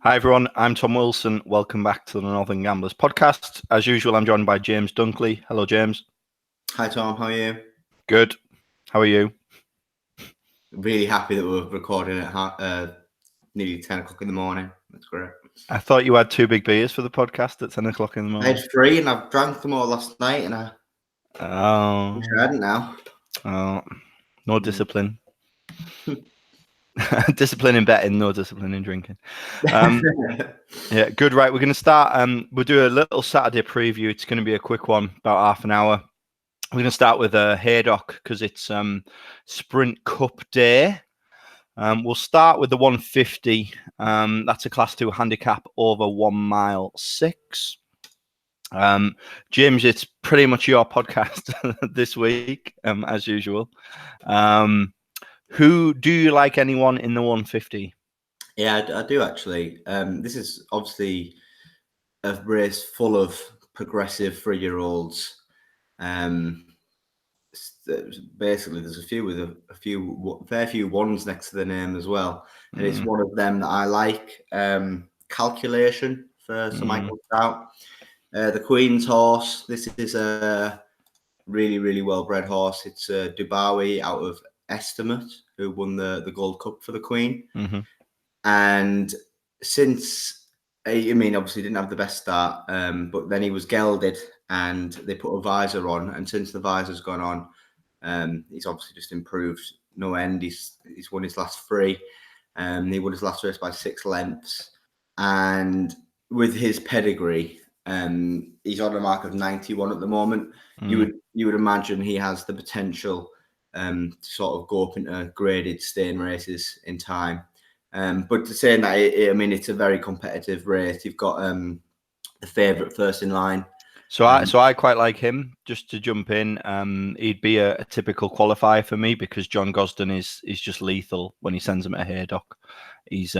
Hi everyone, I'm Tom Wilson. Welcome back to the Northern Gamblers podcast. As usual, I'm joined by James Dunkley. Hello, James. Hi Tom, how are you? Good. How are you? Really happy that we're recording at nearly 10 o'clock in the morning. That's great. I thought you had two big beers for the podcast at 10 o'clock in the I morning. had 3 and I've drank them all last night and I wish I hadn't now. No discipline. Discipline in betting, no discipline in drinking. Yeah, good. Right, we're going to start. We'll do a little Saturday preview. It's going to be a quick one, about half an hour. We're going to start with Haydock because it's Sprint Cup Day. We'll start with the 150. That's a Class 2 handicap over 1 mile 6. James, it's pretty much your podcast this week, as usual. Who do you like? Anyone in the 150? Yeah, I do actually. This is obviously a race full of progressive 3-year-olds. Basically, there's a few with a fair few ones next to the name as well, and it's one of them that I like. Calculation for Sir Michael Stout. The Queen's horse. This is a really well-bred horse. It's Dubawi out of Estimate, who won the Gold Cup for the Queen. And since, I mean, obviously didn't have the best start, but then he was gelded and they put a visor on. And since the visor's gone on, he's obviously just improved no end. He's won his last 3. He won his last race by 6 lengths. And with his pedigree, he's on a mark of 91 at the moment. You would imagine he has the potential to sort of go up into graded staying races in time. But to say that, I mean, it's a very competitive race. You've got the favourite first in line. So I quite like him. Just to jump in, he'd be a typical qualifier for me because John Gosden is just lethal when he sends him at Haydock. He's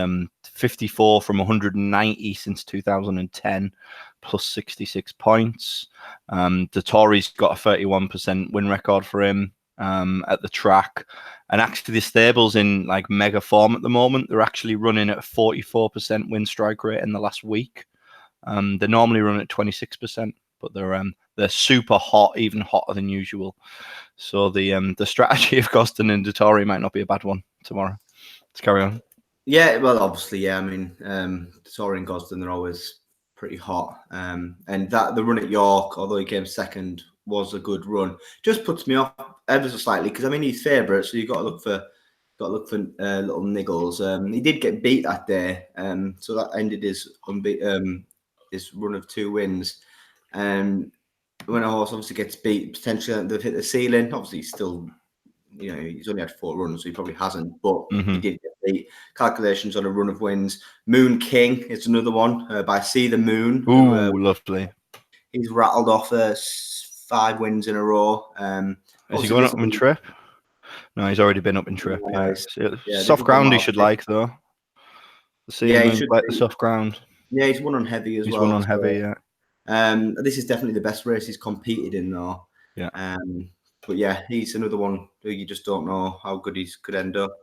54 from 190 since 2010, plus 66 points. The Tory's got a 31% win record for him at the track. And actually, the stable's in like mega form at the moment. They're actually running at a 44% win strike rate in the last week. They normally run at 26%, but they're super hot, even hotter than usual. So the strategy of Gosden and Dettori might not be a bad one tomorrow. Let's carry on. Yeah, well, obviously, yeah. I mean, Dettori and Gosden, they're always pretty hot. And that the run at York, although he came second, was a good run. Just puts me off ever so slightly because I mean he's favourite, so you've got to look for little niggles. He did get beat that day, so that ended his run of 2 wins. And when a horse obviously gets beat, potentially they've hit the ceiling. Obviously, he's still, he's only had 4 runs, so he probably hasn't. But he did get beat. Calculations on a run of wins. Moon King is another one by See the Moon. Ooh, lovely. He's rattled off 5 wins in a row. Is he going up in Trip? No, he's already been up in Trip. Nice. Yeah. Soft ground he should like, though. He should like the soft ground. Yeah, he's won on heavy as well. He's won on heavy, yeah. This is definitely the best race he's competed in, though. Yeah. But yeah, he's another one who you just don't know how good he could end up.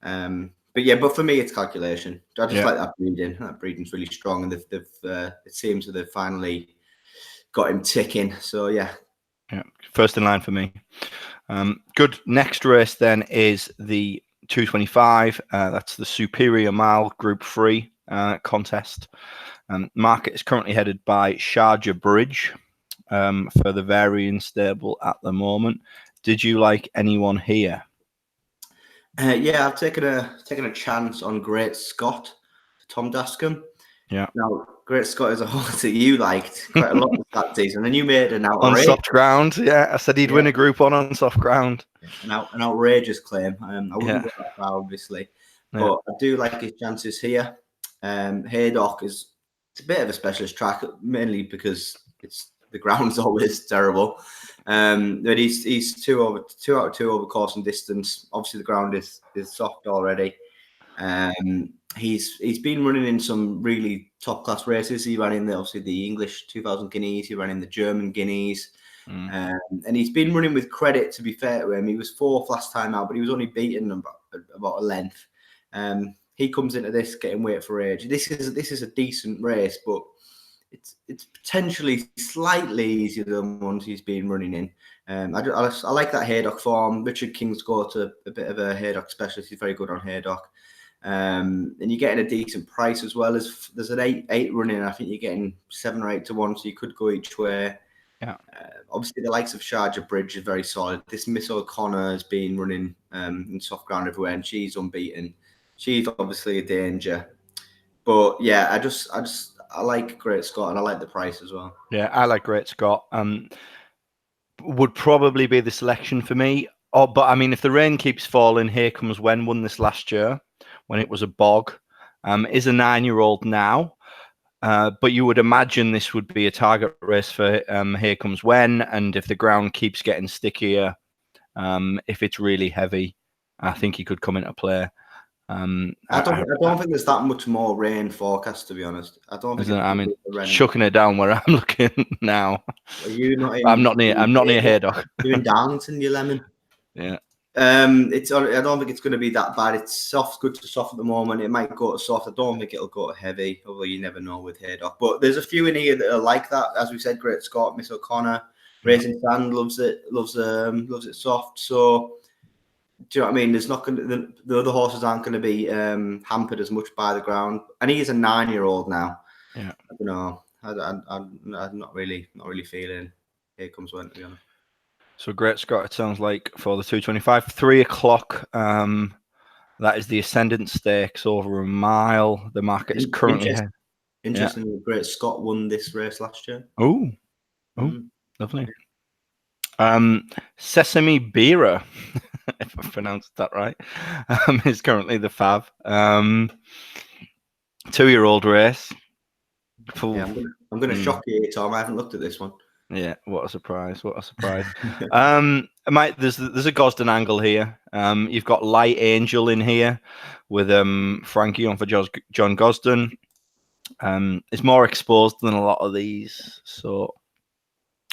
But for me, it's Calculation. I just like that breeding. That breeding's really strong, and it seems that they've finally got him ticking. So yeah, first in line for me. Good. Next race then is the 225. That's the Superior Mile Group 3 contest. Market is currently headed by Sharjah Bridge for the Varian stable at the moment. Did you like anyone here? Yeah, I've taken a chance on Great Scott, Tom Dascombe. Yeah. Now, Great Scott is a horse that you liked quite a lot that season, and you made an outrageous on soft ground. Yeah, I said he'd win a Group 1 on soft ground. An outrageous claim. I wouldn't go that far, obviously, but I do like his chances here. Haydock it's a bit of a specialist track, mainly because the ground's always terrible. But he's 2 out of 2 over course and distance. Obviously, the ground is soft already. He's been running in some really top class races. He ran in the English 2000 Guineas. He ran in the German Guineas. And he's been running with credit, to be fair to him. He was 4th last time out, but he was only beaten about a length. he comes into this getting weight for age. This is a decent race, but it's potentially slightly easier than ones he's been running in. I like that Haydock form. Richard King's got a bit of a Haydock specialist. He's very good on Haydock. And you're getting a decent price as well. As there's an 8 running. I think you're getting 7 or 8 to 1, so you could go each way. Yeah. Obviously, the likes of Sharjah Bridge is very solid. This Miss O'Connor has been running in soft ground everywhere, and she's unbeaten. She's obviously a danger. But yeah, I like Great Scott, and I like the price as well. Yeah, I like Great Scott. Would probably be the selection for me. Oh, but I mean, if the rain keeps falling, Here Comes When won this last year when it was a bog. Is a 9-year-old now. But you would imagine this would be a target race for Here Comes When, and if the ground keeps getting stickier, if it's really heavy, I think he could come into play. I don't think there's that much more rain forecast, to be honest. I don't think. I mean, chucking it down where I'm looking now. Are you not? I'm not near Haydock. You're in Darlington, you lemon. Yeah. I don't think it's going to be that bad. It's soft, good to soft at the moment. It might go to soft. I don't think it'll go to heavy, although you never know with Haydock. But there's a few in here that are like that. As we said, Great Scott, Miss O'Connor, Racing Sand loves it soft. So do you know what I mean? There's not going to, the other horses aren't going to be hampered as much by the ground. And he is a 9-year-old now. Yeah. I don't know. I'm not really feeling Here Comes When, to be honest. So Great Scott, it sounds like, for the 225, 3 o'clock. That is the Ascendant Stakes over a mile. The market is currently Interestingly, Great Scott won this race last year. Oh, lovely. Sesame Beera, if I pronounced that right, is currently the fav. 2-year-old race. Yeah, I'm going to shock you, Tom. I haven't looked at this one. Yeah, what a surprise! What a surprise! There's a Gosden angle here. You've got Light Angel in here with Frankie on for John Gosden. It's more exposed than a lot of these, so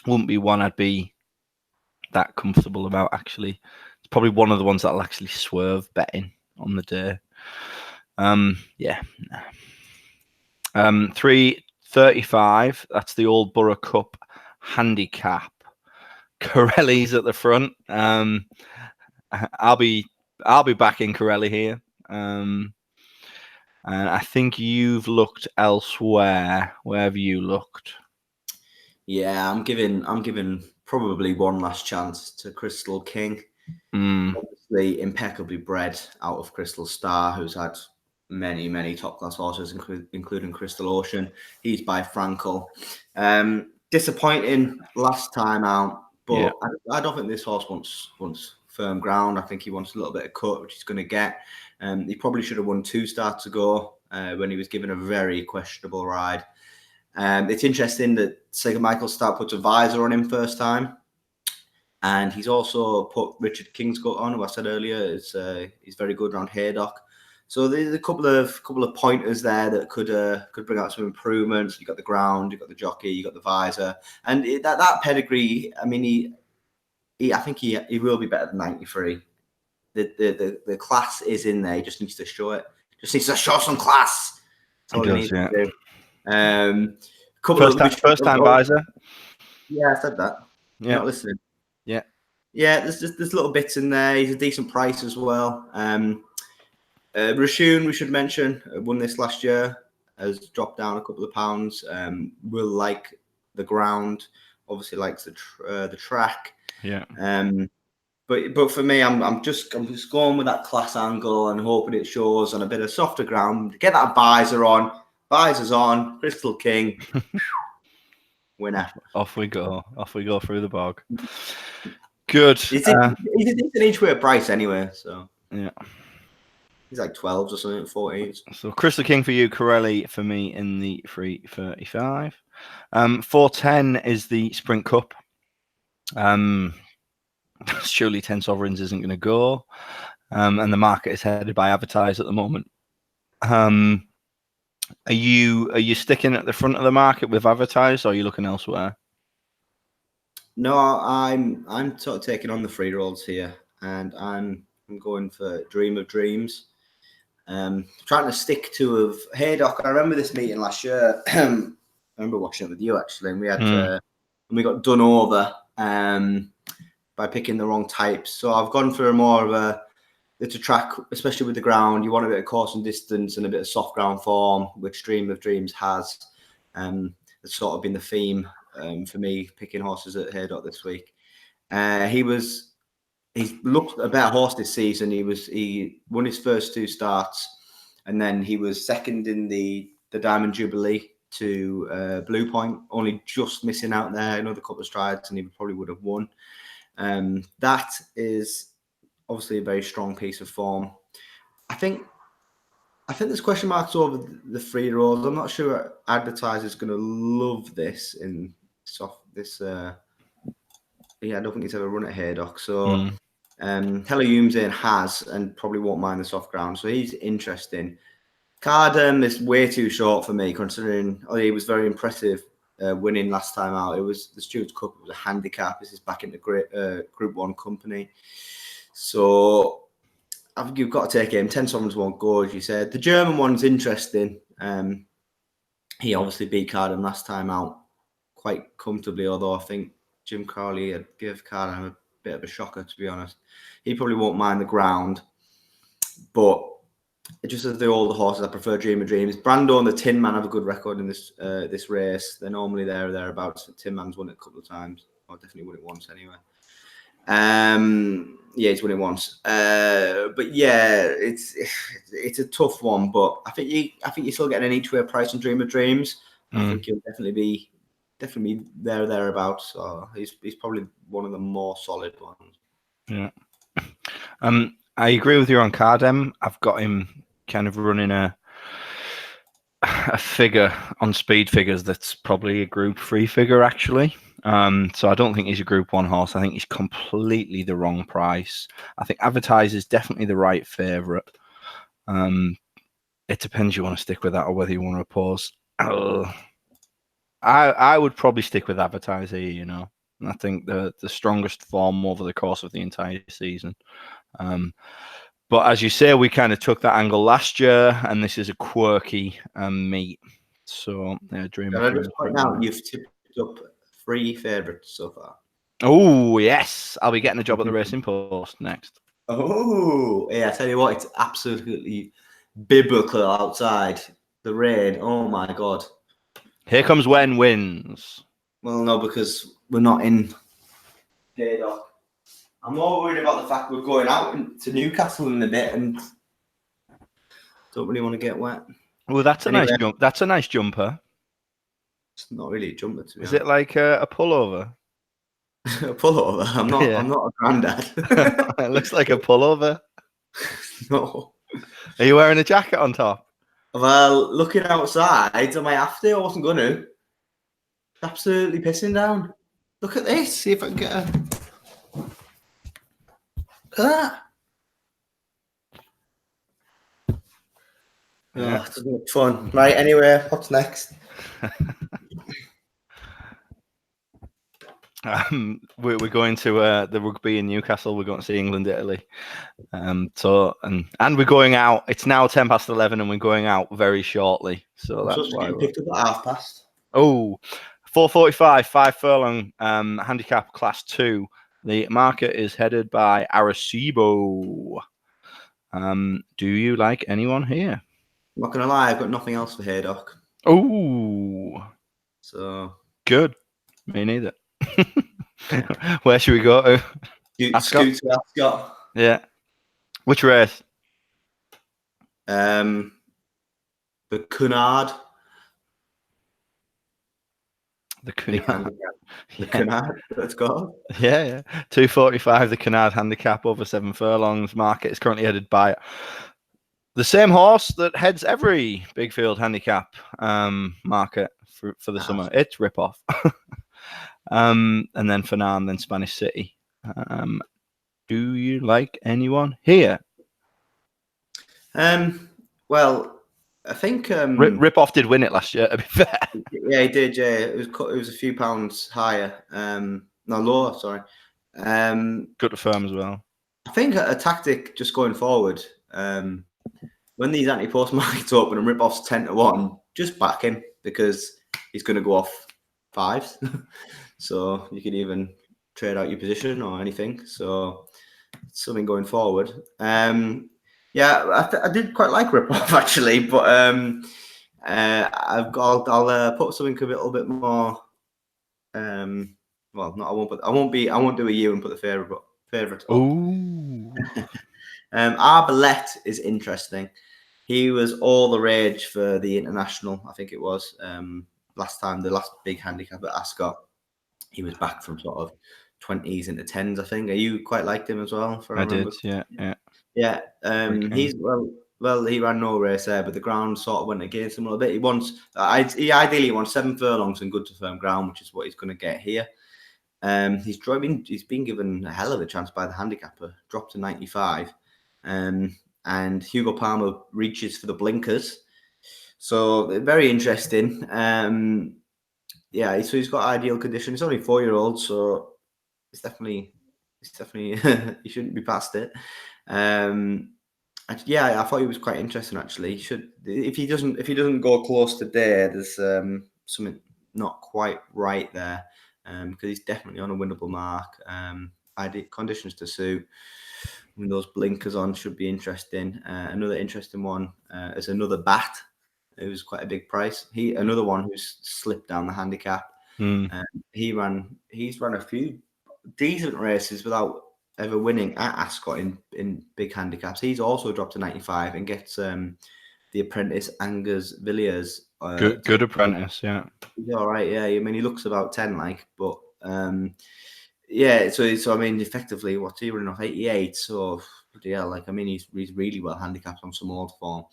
wouldn't be one I'd be that comfortable about. Actually, it's probably one of the ones that'll actually swerve betting on the day. 3:35. That's the Old Borough Cup handicap. Corelli's at the front. I'll be backing Corelli here. And I think you've looked elsewhere. Where have you looked? Yeah, I'm giving probably one last chance to Crystal King. Obviously, impeccably bred out of Crystal Star, who's had many top class horses, including Crystal Ocean. He's by Frankel. Disappointing last time out, but yeah. I don't think this horse wants firm ground. I think he wants a little bit of cut, which he's going to get. He probably should have won 2 starts ago when he was given a very questionable ride. It's interesting that Sega Michael Star puts a visor on him first time, and he's also put Richard Kingscote on, who I said earlier he's very good around Haydock. So there's a couple of pointers there that could bring out some improvements. You got the ground, you got the jockey, you got the visor, and that pedigree. I mean, I think he will be better than 93. The class is in there. He just needs to show it. Just needs to show some class. That's all he needs to do. First time visor. Yeah, I said that. Yeah, you're not listening. Yeah. There's little bits in there. He's a decent price as well. Rashun, we should mention, won this last year, has dropped down a couple of pounds. Will like the ground, obviously likes the track. Yeah. But for me, I'm just going with that class angle and hoping it shows on a bit of softer ground. Get that visor on. Visors on. Crystal King. Winner. Off we go through the bog. Good. He's a decent each way price anyway. So yeah. He's like 12s or something, 14s. So Crystal King for you, Corelli for me in the 3:35. 4:10 is the Sprint Cup. Surely 10 Sovereigns isn't going to go. And the market is headed by Advertise at the moment. Are you sticking at the front of the market with Advertise, or are you looking elsewhere? No, I'm sort of taking on the 3-year-olds here, and I'm going for Dream of Dreams. Trying to stick to of Haydock. I remember this meeting last year. I remember watching it with you actually, and we had we got done over by picking the wrong types. So I've gone for more of it's a track, especially with the ground. You want a bit of course and distance and a bit of soft ground form, which Dream of Dreams has. It's sort of been the theme for me picking horses at Haydock this week. He's looked a better horse this season. He won his first 2 starts, and then he was second in the Diamond Jubilee to Blue Point, only just missing out there another couple of strides, and he probably would have won. That is obviously a very strong piece of form. I think there's question marks over the 3-year-olds. I'm not sure advertisers going to love this in this. I don't think he's ever run at Haydock. So Hella Youmzain has, and probably won't mind the soft ground. So he's interesting. Cardam is way too short for me, considering he was very impressive winning last time out. It was the Stewards Cup. It was a handicap. This is back in the Group 1 company. So I think you've got to take him. 10 sovereigns won't go, as you said. The German one's interesting. He obviously beat Cardam last time out quite comfortably, although I think Jim Crowley had give Cardam a bit of a shocker, to be honest. He probably won't mind the ground, but just as the older horses, I prefer Dream of Dreams. Brando and the Tin Man have a good record in this race. They're normally there or thereabouts. Tin Man's won it a couple of times. Or definitely won it once anyway. He's won it once. But yeah, it's a tough one. But I think you're still getting an each-way price on Dream of Dreams. I think he'll definitely be there or thereabouts. So he's probably one of the more solid ones. Yeah. I agree with you on Cardam. I've got him kind of running a figure on speed figures that's probably a Group 3 figure, actually. So I don't think he's a Group 1 horse. I think he's completely the wrong price. I think Advertiser is definitely the right favourite. It depends you want to stick with that or whether you want to oppose. I would probably stick with Advertiser, I think the strongest form over the course of the entire season. But as you say, we kind of took that angle last year, and this is a quirky meet. So, Dream of Dreams. Just point out, you've tipped up 3 favourites so far. Oh, yes. I'll be getting a job at the Racing Post next. Oh, yeah. I tell you what, it's absolutely biblical outside. The rain. Oh, my God. Here comes when wins. Well, no, because we're not in Haydock. I'm more worried about the fact we're going out to Newcastle in a bit and don't really want to get wet. Well, that's a nice jump. That's a nice jumper. It's not really a jumper, to be honest. Is it like a pullover? A pullover? I'm not a granddad. It looks like a pullover. No. Are you wearing a jacket on top? Well, looking outside, I might have to. I wasn't going to. It's absolutely pissing down. Look at this. See if I can get a... Look at that. Yeah. Oh, it's been fun. Right, anyway, what's next? We're going to the rugby in Newcastle. We're going to see England, Italy. And we're going out. It's now 11:10, and we're going out very shortly. So that's why we're picked up at 1:30. Oh, 4:45, 5 furlong, handicap class 2. The market is headed by Arecibo. Do you like anyone here? I'm not gonna lie, I've got nothing else for Haydock. Oh, so good. Me neither. Where should we go to? Ascot. Yeah. Which race? The Cunard. The Cunard. The Cunard. Let's go. Yeah. 2:45. The Cunard handicap over 7 furlongs. Market is currently headed by the same horse that heads every big field handicap market for the summer. It's Rip Off. And then Fanam, then Spanish City. Do you like anyone here? Well, I think Rip Off did win it last year, to be fair. Yeah, he did. Yeah, it was a few pounds higher. No, lower. Sorry. Good to firm as well. I think a tactic just going forward. when these anti-post markets open and rip-offs 10-1, just back him because he's going to go off 5s. So you could even trade out your position or anything. So it's something going forward. I did quite like rip-off actually, but I'll put something a little bit more. Well, no, I won't. But I won't do a you and put the favorite up. Ooh. Arbalete is interesting. He was all the rage for the international. I think it was last time, the last big handicap at Ascot. He was back from sort of 20s into 10s. I think. Are you quite liked him as well? I did. Yeah. Yeah. He's well, he ran no race there, but the ground sort of went against him a little bit. He ideally wants 7 furlongs and good to firm ground, which is what he's going to get here. He's been given a hell of a chance by the handicapper, dropped to 95. And Hugo Palmer reaches for the blinkers. So very interesting. So he's got ideal condition. He's only 4-year-old, so it's definitely he shouldn't be past it. I thought he was quite interesting actually. If he doesn't go close today, there's something not quite right there, because he's definitely on a winnable mark. Conditions to suit. I mean, those blinkers on should be interesting. Another interesting one is another Bat. It was quite a big price. Another one who's slipped down the handicap. He's run a few decent races without ever winning at Ascot in big handicaps. He's also dropped to 95 and gets the apprentice Angus Villiers. Good apprentice, yeah. He's all right, yeah. I mean, he looks about 10, but so I mean, effectively, what's he running off 88? So yeah, I mean, he's really well handicapped on some old form.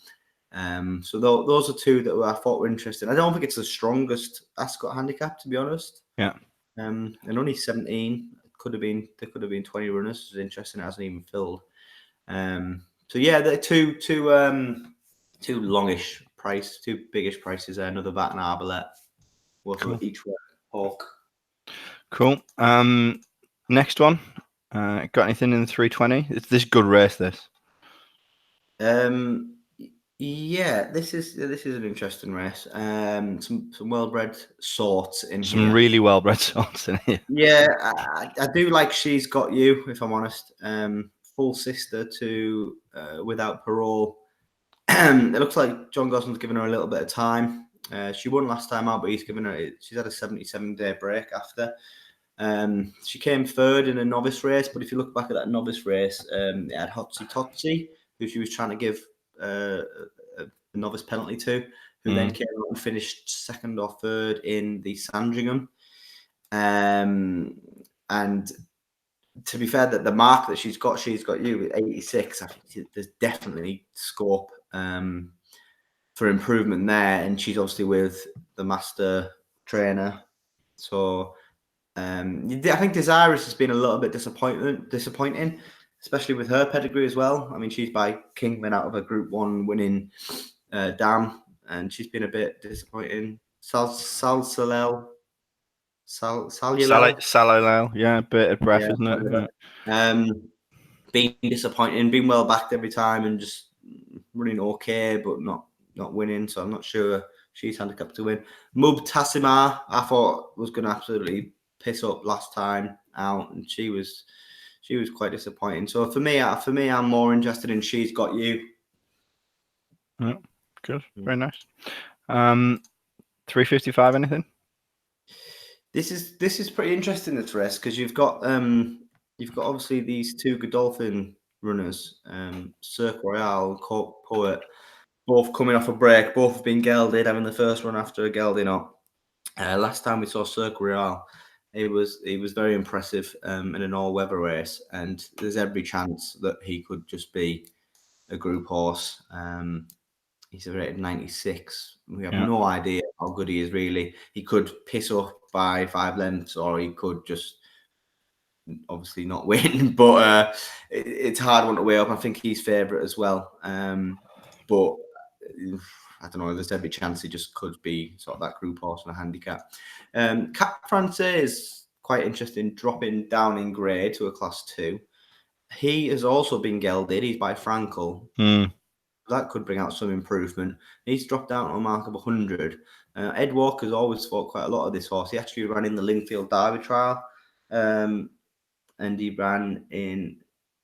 So those are two that I thought were interesting. I don't think it's the strongest Ascot handicap, to be honest. Yeah. And only 17. There could have been 20 runners. It's interesting. It hasn't even filled. So yeah, they're two longish price, two biggish prices there. Another Bat and Arbalete. Cool. Each way. Hawk. Cool. Next one. Got anything in the 320? It's this good race. This. Yeah, this is an interesting race. Some well-bred sorts in here. Some really well-bred sorts in here. Yeah, I do like She's Got You, if I'm honest. Full sister to Without Parole. It looks like John Gosden's given her a little bit of time. She won last time out, but she's had a 77-day break after. She came third in a novice race, but if you look back at that novice race, it had Hotsy Totsy, who she was trying to give a novice penalty to, who then came out and finished second or third in the Sandringham. And to be fair, that the mark that she's got you with 86. I think there's definitely scope for improvement there, and she's obviously with the master trainer. So I think Desirous has been a little bit disappointing, especially with her pedigree as well. I mean, she's by Kingman out of a Group 1 winning dam, and she's been a bit disappointing. Salulel, yeah, a bit of breath, isn't it? Being disappointing, being well backed every time, and just running okay, but not winning. So I'm not sure she's handicapped to win. Mub Tassimar, I thought was going to absolutely piss up last time out, and she was quite disappointing. So for me, I'm more interested in She's Got You. Yeah, good, very nice. 355. Anything? This is pretty interesting, this race, because you've got obviously these two Godolphin runners, Cirque Royale, Poet, both coming off a break, both have been gelded, having the first run after a gelding up. Last time we saw Cirque Royale, he was very impressive in an all-weather race, and there's every chance that he could just be a group horse. He's rated 96. We have no idea how good he is, really. He could piss up by 5 lengths, or he could just obviously not win. But it's a hard one to weigh up. I think he's favourite as well. But I don't know. There's every chance he just could be sort of that group horse in a handicap. Cap Francais is quite interesting, dropping down in grade to a Class 2. He has also been gelded. He's by Frankel. that could bring out some improvement. He's dropped down to a mark of 100. Ed Walker's always fought quite a lot of this horse. He actually ran in the Lingfield Derby trial, and he ran in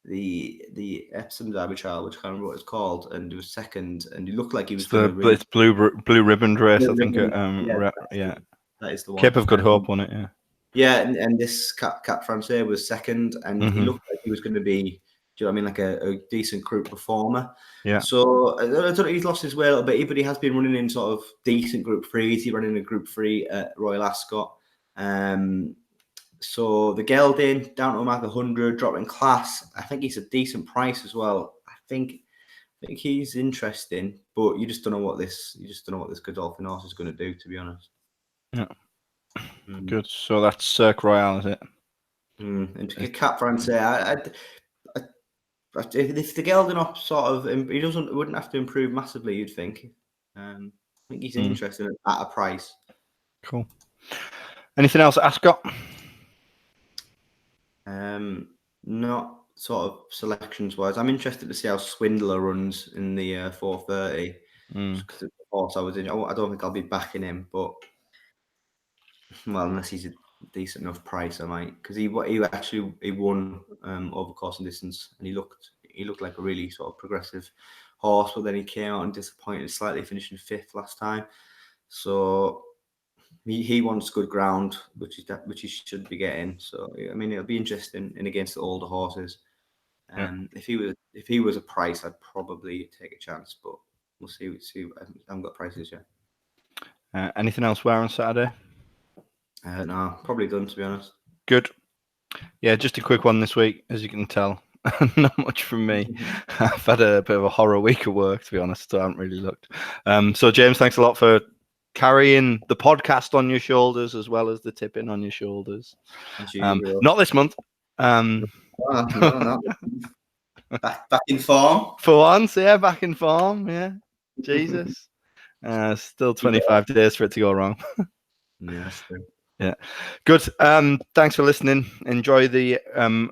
the Epsom Derby trial, which I can't remember what it's called, and he was second, and he looked like he was going to win. It's blue ribbon race, I think. Yeah, that is the one. Cape of Good Hope won it, yeah. Yeah, and this Cap Francais was second, and he looked like he was going to be, do you know what I mean, like a decent group performer. Yeah. So I don't know, he's lost his way a little bit, but he has been running in sort of decent Group 3s. He ran in a Group 3 at Royal Ascot. So the gelding down to a mark 100, dropping class. I think he's a decent price as well. I think he's interesting, but you just don't know what this Godolphin horse is going to do, to be honest. Yeah. Good. So that's Cirque Royale, is it? And to Cap Francais, if the gelding up sort of, he wouldn't have to improve massively, you'd think. I think he's interesting at a price. Cool. Anything else at Ascot? Not sort of selections wise. I'm interested to see how Swindler runs in the 4:30. Because of course I don't think I'll be backing him, but well, unless he's a decent enough price, I might. Because he won over course and distance, and he looked like a really sort of progressive horse, but then he came out and disappointed slightly, finishing 5th last time. So he wants good ground, which he should be getting. So I mean, it'll be interesting in against the older horses. If he was a price, I'd probably take a chance, but we'll see. I haven't got prices yet. Anything else where on Saturday? No, probably done, to be honest. Good. Yeah, just a quick one this week, as you can tell. Not much from me. I've had a bit of a horror week of work, to be honest, so I haven't really looked. So James, thanks a lot for carrying the podcast on your shoulders as well as the tipping on your shoulders. Not this month. No. Back in form. For once, yeah, back in form, yeah. Jesus. Still 25 days for it to go wrong. Yeah, that's true. Yeah. Good. Thanks for listening. Enjoy the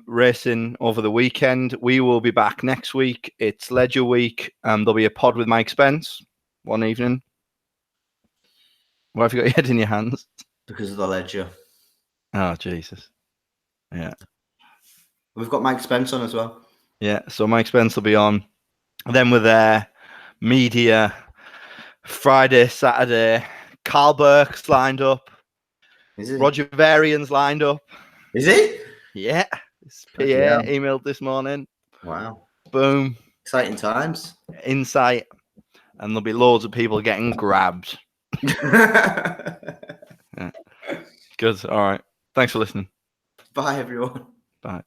racing over the weekend. We will be back next week. It's Ledger Week. There'll be a pod with Mike Spence one evening. Why have you got your head in your hands? Because of the Ledger. Oh, Jesus. Yeah. We've got Mike Spence on as well. Yeah, so Mike Spence will be on. Then we're there. Media. Friday, Saturday. Carl Burke's lined up. Is it? Roger Varian's lined up. Is he? Yeah. His PA emailed this morning. Wow. Boom. Exciting times. Insight. And there'll be loads of people getting grabbed. Yeah. Good. All right. Thanks for listening. Bye, everyone. Bye.